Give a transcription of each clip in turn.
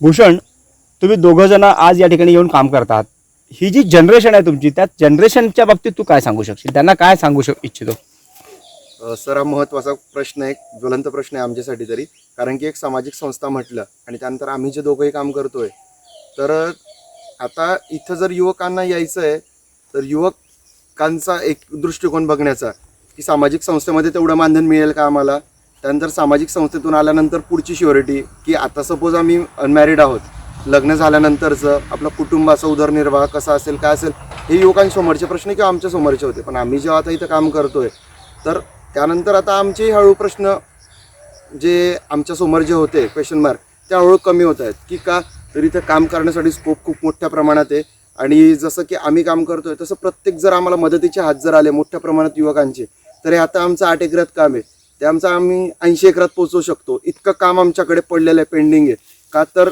भूषण, तुम्ही दोघं जण आज या ठिकाणी येऊन काम करतात. ही जी जनरेशन आहे तुमची, त्या जनरेशनच्या बाबतीत तू काय सांगू शकशील, त्यांना काय सांगू इच्छितो? सर, हा महत्त्वाचा प्रश्न आहे, ज्वलंत प्रश्न आहे आमच्यासाठी तरी. कारण की एक सामाजिक संस्था म्हटलं आणि त्यानंतर आम्ही जे दोघंही काम करतोय, तर आता इथं जर युवकांना यायचं आहे तर युवकांचा एक दृष्टिकोन बघण्याचा की सामाजिक संस्थेमध्ये तेवढं मानधन मिळेल का आम्हाला. त्यानंतर सामाजिक संस्थेतून आल्यानंतर पुढची श्युरिटी की आता सपोज आम्ही अनमॅरिड आहोत, लग्न झाल्यानंतरचं आपलं कुटुंबाचा उदरनिर्वाह कसा असेल, काय असेल, हे युवकांसमोरचे प्रश्न किंवा आमच्या समोरचे होते. पण आम्ही जेव्हा आता इथं काम करतोय तर त्यानंतर आता आमचे हळू प्रश्न जे आमच्यासमोर जे होते क्वेश्चन मार्क, त्या हळू कमी होत आहेत. की का, तर इथं काम करण्यासाठी स्कोप खूप मोठ्या प्रमाणात आहे. आणि जसं की आम्ही काम करतोय तसं प्रत्येक जर आम्हाला मदतीचे हात जर आले मोठ्या प्रमाणात युवकांचे, तर हे आता आमचं 8 एकरात काम आहे, ते आमचं आम्ही 80 एकरात पोहोचवू शकतो. इतकं काम आमच्याकडे पडलेलं आहे, पेंडिंग आहे. का तर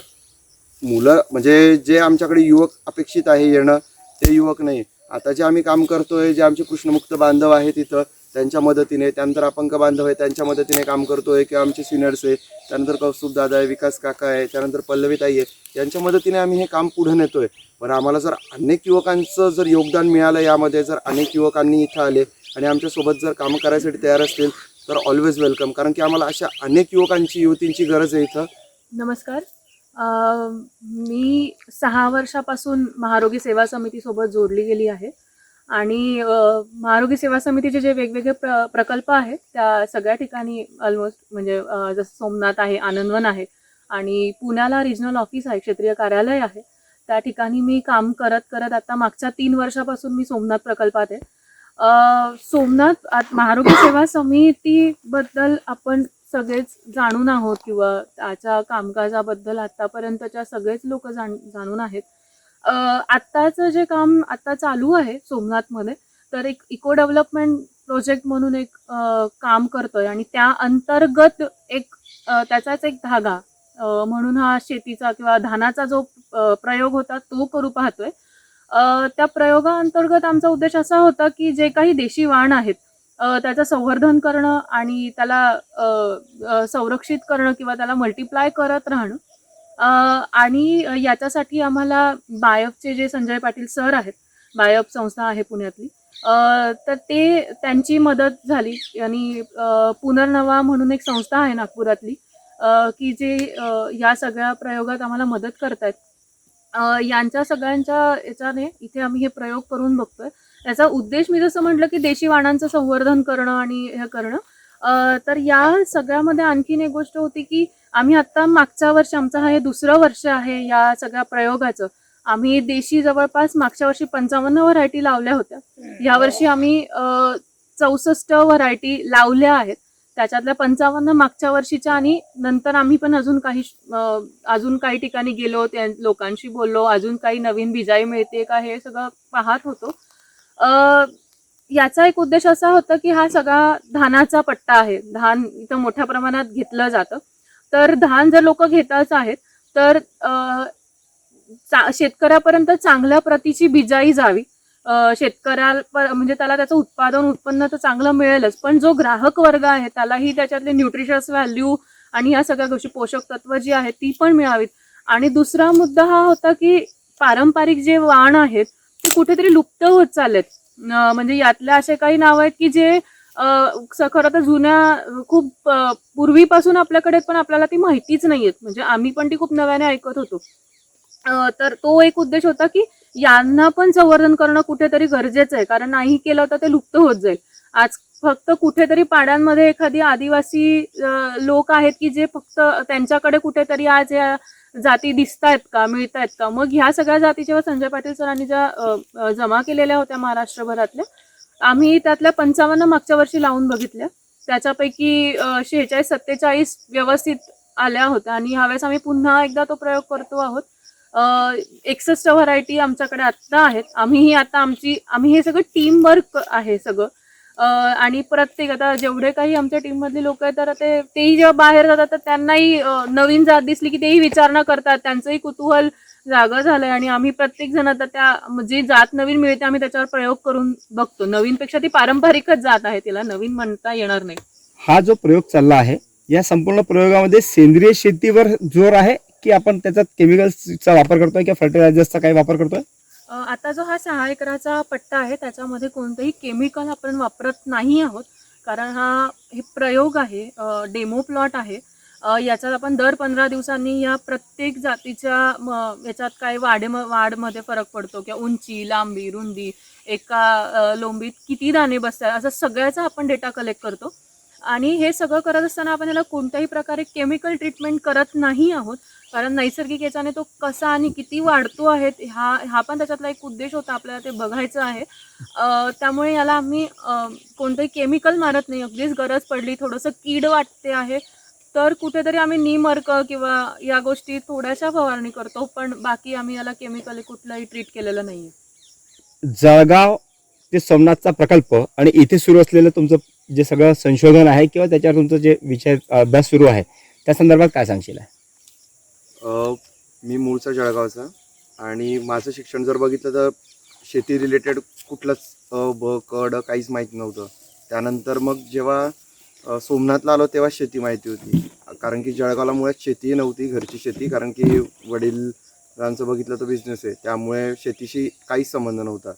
मुलं म्हणजे जे आमच्याकडे युवक अपेक्षित आहे येणं, ते युवक नाही. आता जे आम्ही काम करतोय, जे आमचे कृष्णमुक्त बांधव आहेत तिथं, त्यांच्या मदतीने, त्यानंतर अपंग बांधव आहे त्यांच्या मदतीने काम करतोय, किंवा आमचे सिनियर्स आहे, त्यानंतर कौस्तुभ दादा आहे, विकास काका आहे, त्यानंतर पल्लवीताई आहे, यांच्या मदतीने आम्ही हे काम पुढे नेतोय. पण आम्हाला जर अनेक युवकांचं जर योगदान मिळालं यामध्ये, जर अनेक युवकांनी इथं आले आणि आमच्यासोबत जर कामं करायसाठी तयार असतील, तर ऑलवेज वेलकम. कारण की आम्हाला अशा अनेक युवतींची गरज आहे इथं. नमस्कार. मी 6 वर्षापासून महारोगी सेवा समितीसोबत जोडली गेली आहे आणि महारोगी सेवा समितीचे जे वेगवेगळे प्रकल्प आहेत त्या सगळ्या ठिकाणी ऑलमोस्ट म्हणजे जसं सोमनाथ आहे, आनंदवन आहे आणि पुण्याला रिजनल ऑफिस आहे, क्षेत्रीय कार्यालय आहे, त्या ठिकाणी मी काम करत आता मागच्या 3 वर्षापासून मी सोमनाथ प्रकल्पात आहे. सोमनाथ महारोगी सेवा समितीबद्दल आपण सगळेच जाणून आहोत किंवा त्याच्या कामकाजाबद्दल आतापर्यंतच्या सगळेच लोक जाणून आहेत. आत्ताचं जे काम आता चालू आहे सोमनाथमध्ये, तर एक इको डेव्हलपमेंट प्रोजेक्ट म्हणून एक काम करतोय आणि त्या अंतर्गत एक त्याचाच एक धागा म्हणून हा शेतीचा किंवा धानाचा जो प्रयोग होता तो करू पाहतोय. त्या प्रयोगाअंतर्गत आमचा उद्देश असा होता की जे काही देशी वाण आहेत त्याचं संवर्धन करणं आणि त्याला संरक्षित करणं किंवा त्याला मल्टिप्लाय करत राहणं. आणि याच्यासाठी आम्हाला बायफचे जे संजय पाटील सर आहेत, बायफ संस्था आहे पुण्यातली, तर त्यांची मदत झाली. आणि पुनर्नवा म्हणून एक संस्था आहे नागपुरातली की जे या सगळ्या प्रयोगात आम्हाला मदत करतायत. यांच्या सगळ्यांच्या याच्याने इथे आम्ही हे प्रयोग करून बघतोय. याचा उद्देश मी जसं म्हटलं की देशी वाणांचं संवर्धन करणं आणि हे करणं. तर या सगळ्यामध्ये आणखीन एक गोष्ट होती की आम्ही आत्ता मागच्या वर्षी, आमचं हे 2रं वर्ष आहे या सगळ्या प्रयोगाचं, आम्ही देशी जवळपास मागच्या वर्षी 55 व्हरायटी लावल्या होत्या. यावर्षी आम्ही 64 व्हरायटी लावल्या आहेत. त्याच्यातल्या 55 मागच्या वर्षीच्या आणि नंतर आम्ही पण अजून काही ठिकाणी गेलो, त्या लोकांशी बोललो, अजून काही नवीन बिजाई मिळते का हे सगळं पाहत होतो. याचा एक उद्देश असा होता की हा सगळा धानाचा पट्टा आहे, धान इथं मोठ्या प्रमाणात घेतलं जातं. तर धान जर लोक घेताच आहेत तर शेतकऱ्यापर्यंत चांगल्या प्रतीची बिजाई जावी, शेतकऱ्याला म्हणजे त्याला त्याचं उत्पन्न तर चांगलं मिळेलच, पण जो ग्राहक वर्ग आहे त्यालाही त्याच्यातले न्यूट्रिशस व्हॅल्यू आणि या सगळ्या गोष्टी, पोषक तत्व जी आहेत ती पण मिळावीत. आणि दुसरा मुद्दा हा होता की पारंपरिक जे वाण आहेत ते कुठेतरी लुप्त होत चाललेत. म्हणजे यातल्या असे काही नाव आहेत की जे खरं तर जुन्या खूप पूर्वीपासून आपल्याकडे, पण आपल्याला ती माहितीच नाहीयेत. म्हणजे आम्ही पण ती खूप नव्याने ऐकत होतो. तर तो एक उद्देश होता की यांना पण संवर्धन करणं कुठेतरी गरजेचं आहे, कारण नाही केलं तर ते लुप्त होत जाईल. आज फक्त कुठेतरी पाड्यांमध्ये एखादी आदिवासी लोक आहेत की जे फक्त त्यांच्याकडे कुठेतरी आज या जाती दिसतायत का, मिळतायत का. मग ह्या सगळ्या जाती जेव्हा संजय पाटील सरांनी ज्या जमा केलेल्या होत्या महाराष्ट्रभरातल्या, आम्ही त्यातल्या 55 मागच्या वर्षी लावून बघितल्या. त्याच्यापैकी 46-47 व्यवस्थित आल्या होत्या आणि ह्यावेळेस आम्ही पुन्हा एकदा तो प्रयोग करतो आहोत. 61 व्हरायटी आमच्याकडे आत्ता आहेत. आम्ही हे सगळं टीम वर्क आहे सगळं. आणि प्रत्येक आता जेवढे काही आमच्या टीम मधले लोक आहेत तर तेही जेव्हा बाहेर जातात तर त्यांनाही नवीन जात दिसली की तेही विचारणा करतात, त्यांचंही कुतूहल जागा झालंय. आणि आम्ही प्रत्येक जण आता त्या जी जात नवीन मिळते आम्ही त्याच्यावर प्रयोग करून बघतो. नवीनपेक्षा ती पारंपरिकच जात आहे, तिला नवीन म्हणता येणार नाही. हा जो प्रयोग चालला आहे, या संपूर्ण प्रयोगामध्ये सेंद्रिय शेतीवर जोर आहे की आपण त्याच्यात केमिकल्सचा वापर करतोय किंवा फर्टिलायझर्सचा काही वापर करतोय? आता जो हा 6 एकराचा पट्टा आहे त्याच्यामध्ये कोणतंही केमिकल आपण वापरत नाही आहोत, कारण हे प्रयोग आहे, डेमो प्लॉट आहे. याच्यात आपण दर 15 दिवसांनी या प्रत्येक जातीच्या याच्यात काय वाढमध्ये फरक पडतो किंवा उंची, लांबी, रुंदी, एका लोंबीत किती दाणे बसतात, असं सगळ्याचा आपण डेटा कलेक्ट करतो. आणि हे सगळं करत असताना आपण याला कोणत्याही प्रकारे केमिकल ट्रीटमेंट करत नाही आहोत, कारण नैसर्गिक याच्याने तो कसा आणि किती वाढतो आहे हा पण त्याच्यातला एक उद्देश होता, आपल्याला ते बघायचं आहे. त्यामुळे याला आम्ही कोणतंही केमिकल मारत नाही. अगदीच गरज पडली, थोडंसं कीड वाटते आहे तर कुठेतरी आम्ही नीम अर्क किंवा या गोष्टी थोड्याशा फवारणी करतो, पण बाकी आम्ही याला केमिकल कुठलंही ट्रीट केलेलं नाही आहे. जळगाव ते सोमनाथचा प्रकल्प आणि इथे सुरू असलेलं तुमचं जे सगळं संशोधन आहे किंवा त्याच्यावर तुमचं जे विषय अभ्यास सुरू आहे त्या संदर्भात काय सांगशील? मी मूळचा जळगावचा आणि माझं शिक्षण जर बघितलं तर शेती रिलेटेड कुठलंच ब क ड काहीच माहीत नव्हतं. त्यानंतर मग जेव्हा सोमनाथला आलो तेव्हा शेती माहिती होती, कारण की जळगावला मुळात शेतीही नव्हती, घरची शेती, कारण की वडिलांचं बघितलं तर बिझनेस आहे, त्यामुळे शेतीशी काहीच संबंध नव्हता.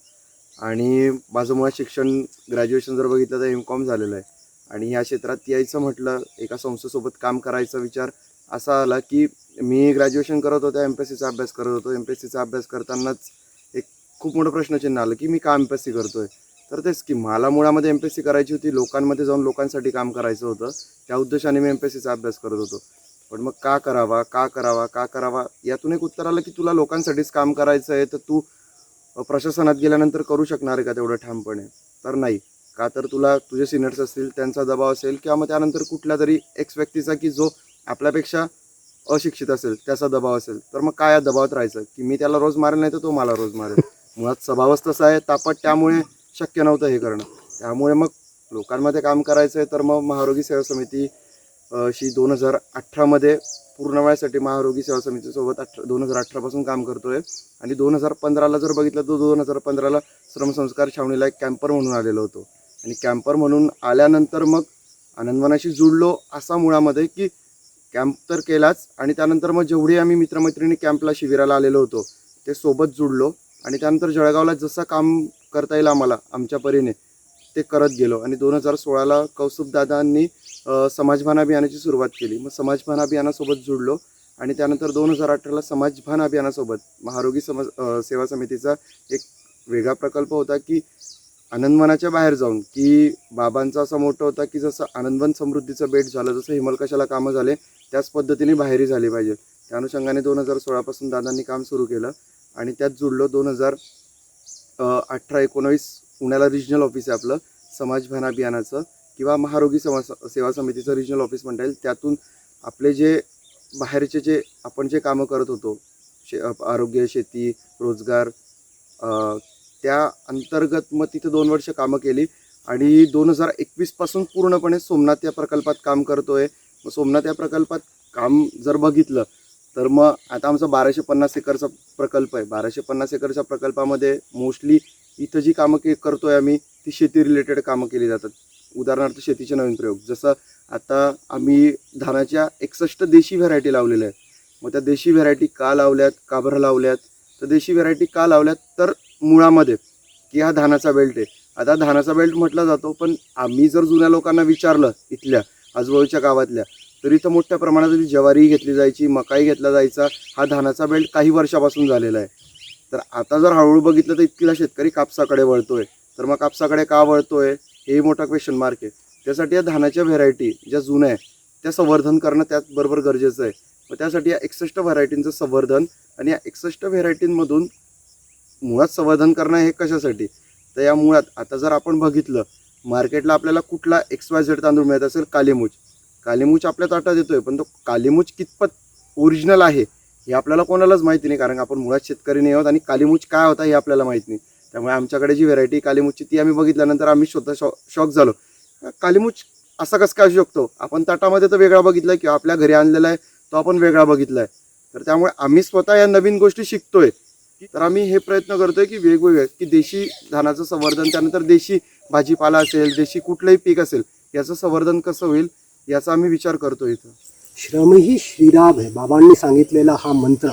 आणि माझं मुळात शिक्षण ग्रॅज्युएशन जर बघितलं तर M.Com झालेलं आहे. आणि ह्या क्षेत्रात यायचं म्हटलं, एका संस्थेसोबत काम करायचा विचार असा आला की मी ग्रॅज्युएशन करत होतो, MPSCचा अभ्यास करत होतो. MPSCचा अभ्यास करतानाच एक खूप मोठं प्रश्नचिन्ह आलं की मी का MPSC करतोय. तर तेच की मला मुळामध्ये MPSC करायची होती, लोकांमध्ये जाऊन लोकांसाठी काम करायचं होतं, त्या उद्देशाने मी MPSCचा अभ्यास करत होतो. पण मग का करावा यातून एक उत्तर आलं की तुला लोकांसाठीच काम करायचं आहे, तर तू प्रशासनात गेल्यानंतर करू शकणार आहे का तेवढं ठामपणे? तर नाही. का तर तुला तुझे सिनियर्स असतील त्यांचा दबाव असेल, किंवा मग त्यानंतर कुठल्या तरी एक्स व्यक्तीचा की जो आपल्यापेक्षा अशिक्षित असेल त्याचा दबाव असेल. तर मग काय या दबावात राहायचं की मी त्याला रोज मारेल नाही तर तो मला रोज मारेल. मुळात स्वभावच तसा आहे तापट, त्यामुळे शक्य नव्हतं हे करणं. त्यामुळे मग लोकांमध्ये काम करायचं आहे तर मग महारोगी सेवा समिती शी 2018मध्ये पूर्ण वेळासाठी महारोगी सेवा समितीसोबत 2018पासून काम करतोय. आणि 2015ला जर बघितलं तर 2015ला श्रमसंस्कार छावणीला एक कॅम्पर म्हणून आलेलो होतो. आणि कॅम्पर म्हणून आल्यानंतर मग आनंदवनाशी जुळलो असा मुळामध्ये की कॅम्प तर केलाच, आणि त्यानंतर मग जेवढे आम्ही मित्रमैत्रिणी कॅम्पला शिबिराला आलेलो होतो ते सोबत जुळलो. आणि त्यानंतर जळगावला जसं काम करता येईल आम्हाला आमच्या परीने ते करत गेलो. आणि 2016ला कौस्तुभदादांनी समाजभान अभियानाची सुरुवात केली. मग समाजभान अभियानासोबत जुळलो. आणि त्यानंतर 2018ला समाजभान अभियानासोबत महारोगी सेवा समितीचा एक वेगळा प्रकल्प होता की आनंदवनाच्या बाहेर जाऊन, की बाबांचा असा मोठं होता की जसं आनंदवन समृद्धीचं बेट झालं, जसं हिमलकशाला कामं झाले त्याच पद्धतीने बाहेरही झाली पाहिजे. त्या अनुषंगाने 2016पासून दादांनी काम सुरू केलं आणि त्यात जुळलो. 2018-19 पुण्याला रिजनल ऑफिस आहे आपलं समाजभान अभियानाचं, किंवा महारोगी सेवा समितीचं रिजनल ऑफिस म्हणता येईल. त्यातून आपले जे बाहेरचे जे आपण जे कामं करत होतो, आरोग्य, शेती, रोजगार, त्या अंतर्गत मग तिथे 2 वर्ष कामं केली. आणि 2021पासून पूर्णपणे सोमनाथ या प्रकल्पात काम करतोय. मग सोमनाथ या प्रकल्पात काम जर बघितलं तर मग आता आमचा 1250 एकरचा प्रकल्प आहे. 1250 एकरच्या प्रकल्पामध्ये मोस्टली इथं जी कामं करतोय आम्ही ती शेती रिलेटेड कामं केली जातात. उदाहरणार्थ शेतीचे नवीन प्रयोग, जसं आता आम्ही धानाच्या 61 देशी व्हरायटी लावलेल्या आहेत. मग त्या देशी व्हरायटी का लावल्यात, का बरं लावल्यात? तर देशी व्हरायटी का लावल्यात तर मुळामध्ये की हा धानाचा बेल्ट आहे. आता धानाचा बेल्ट म्हटला जातो, पण आम्ही जर जुन्या लोकांना विचारलं इथल्या आजूबाजूच्या गावातल्या, तर इथं मोठ्या प्रमाणात ज्वारी घेतली जायची, मकाई घेतला जायचा. हा धानाचा बेल्ट काही वर्षापासून झालेला आहे. तर आता जर हळूहळू बघितलं तर इथला शेतकरी कापसाकडे वळतोय. तर मग कापसाकडे का वळतोय हे मोठा क्वेश्चन मार्क आहे. त्यासाठी या धानाच्या व्हेरायटी ज्या जुन्या आहे त्या संवर्धन करणं त्याचबरोबर गरजेचं आहे. मग त्यासाठी या 61 व्हरायटींचं संवर्धन, आणि या 61 व्हेरायटींमधून मुळात संवर्धन करणं हे कशासाठी? तर या मुळात आता जर आपण बघितलं मार्केटला आपल्याला कुठला XYZ तांदूळ मिळत असेल, कालीमुच आपल्या ताटात येतोय, पण तो कालीमुच कितपत ओरिजिनल आहे हे आपल्याला कोणालाच माहिती नाही, कारण आपण मुळात शेतकरी नाही आहोत आणि कालीमुच काय होता हे आपल्याला माहीत नाही. त्यामुळे आमच्याकडे जी व्हेरायटी कालीमुचची ती आम्ही बघितल्यानंतर आम्ही स्वतः शॉक झालो. कालीमुच असा कसं काय असू शकतो? आपण ताटामध्ये तर वेगळा बघितलाय, किंवा आपल्या घरी आणलेला आहे तो आपण वेगळा बघितलाय. तर त्यामुळे आम्ही स्वतः या नवीन गोष्टी शिकतोय. तर आम्ही हे प्रयत्न करतोय की वेगवेगळे की देशी धानाचं संवर्धन, त्यानंतर देशी भाजीपाला असेल, देशी कुठलंही पीक असेल याचं संवर्धन कसं होईल याचा आम्ही विचार करतो इथं. श्रमही श्रीराम आहे बाबांनी सांगितलेला हा मंत्र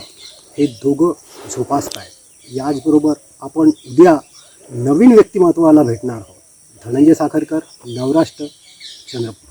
हे दोघं जोपासत आहेत. याचबरोबर आपण उद्या नवीन व्यक्तिमत्वाला भेटणार आहोत. धनंजय साखरकर, नवराष्ट्र, चंद्रपूर.